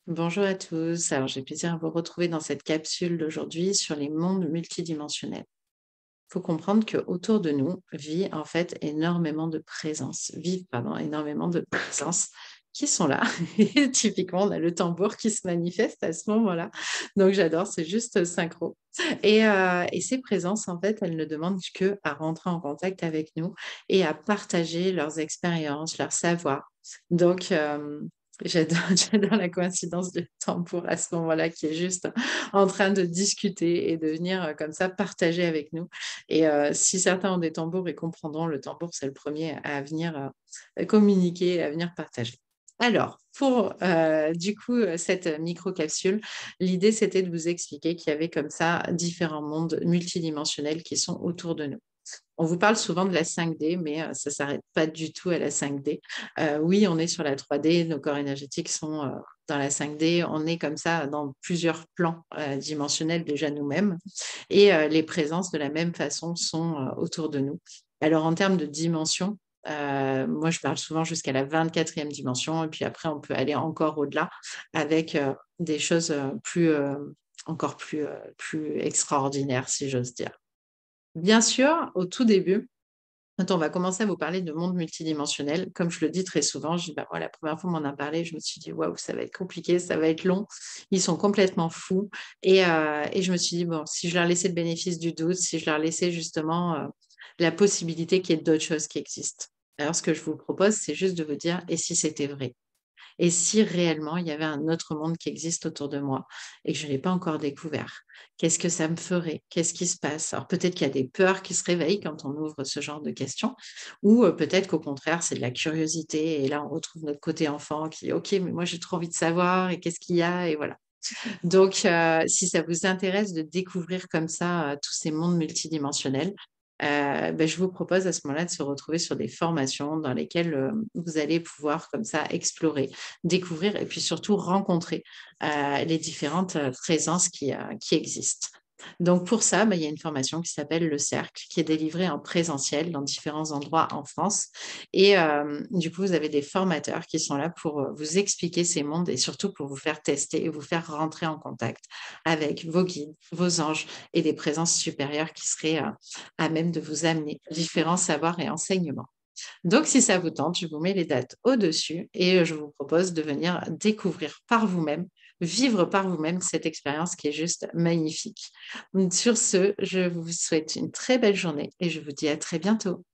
Bonjour à tous. Alors, j'ai plaisir à vous retrouver dans cette capsule d'aujourd'hui sur les mondes multidimensionnels. Il faut comprendre qu'autour de nous vit en fait énormément de présences, vivent pardon, énormément de présences qui sont là. Et typiquement, on a le tambour qui se manifeste à ce moment-là. Donc, j'adore, c'est juste synchro. Et ces présences, en fait, elles ne demandent que à rentrer en contact avec nous et à partager leurs expériences, leurs savoirs. Donc, j'adore, j'adore la coïncidence du tambour à ce moment-là qui est juste en train de discuter et de venir comme ça partager avec nous. Si certains ont des tambours, ils comprendront, le tambour, c'est le premier à venir, communiquer, à venir partager. Alors, pour, du coup, cette micro-capsule, l'idée, c'était de vous expliquer qu'il y avait comme ça différents mondes multidimensionnels qui sont autour de nous. On vous parle souvent de la 5D, mais ça s'arrête pas du tout à la 5D. Oui, on est sur la 3D, nos corps énergétiques sont, dans la 5D. On est comme ça dans plusieurs plans, dimensionnels déjà nous-mêmes et les présences de la même façon sont, autour de nous. Alors en termes de dimension, moi je parle souvent jusqu'à la 24e dimension et puis après on peut aller encore au-delà avec, des choses, plus, encore plus, plus extraordinaires si j'ose dire. Bien sûr, au tout début, quand on va commencer à vous parler de monde multidimensionnel, comme je le dis très souvent, je dis: «Bah, moi, la première fois, on m'en a parlé, je me suis dit: "Waouh, ça va être compliqué, ça va être long". Ils sont complètement fous» et je me suis dit: «Bon, si je leur laissais le bénéfice du doute, si je leur laissais justement, la possibilité qu'il y ait d'autres choses qui existent». Alors ce que je vous propose, c'est juste de vous dire: «Et si c'était vrai?» Et si réellement il y avait un autre monde qui existe autour de moi et que je ne l'ai pas encore découvert? Qu'est-ce que ça me ferait? Qu'est-ce qui se passe? Alors peut-être qu'il y a des peurs qui se réveillent quand on ouvre ce genre de questions ou peut-être qu'au contraire, c'est de la curiosité et là, on retrouve notre côté enfant qui dit: «OK, mais moi j'ai trop envie de savoir et qu'est-ce qu'il y a?» et voilà. Donc si ça vous intéresse de découvrir comme ça, tous ces mondes multidimensionnels, je vous propose à ce moment-là de se retrouver sur des formations dans lesquelles, vous allez pouvoir comme ça explorer, découvrir et puis surtout rencontrer, les différentes, présences qui existent. Donc pour ça, il y a une formation qui s'appelle Le Cercle, qui est délivrée en présentiel dans différents endroits en France et du coup, vous avez des formateurs qui sont là pour, vous expliquer ces mondes et surtout pour vous faire tester et vous faire rentrer en contact avec vos guides, vos anges et des présences supérieures qui seraient, à même de vous amener différents savoirs et enseignements. Donc si ça vous tente, je vous mets les dates au-dessus et je vous propose de venir découvrir par vous-même, vivre par vous-même cette expérience qui est juste magnifique. Sur ce, je vous souhaite une très belle journée et je vous dis à très bientôt.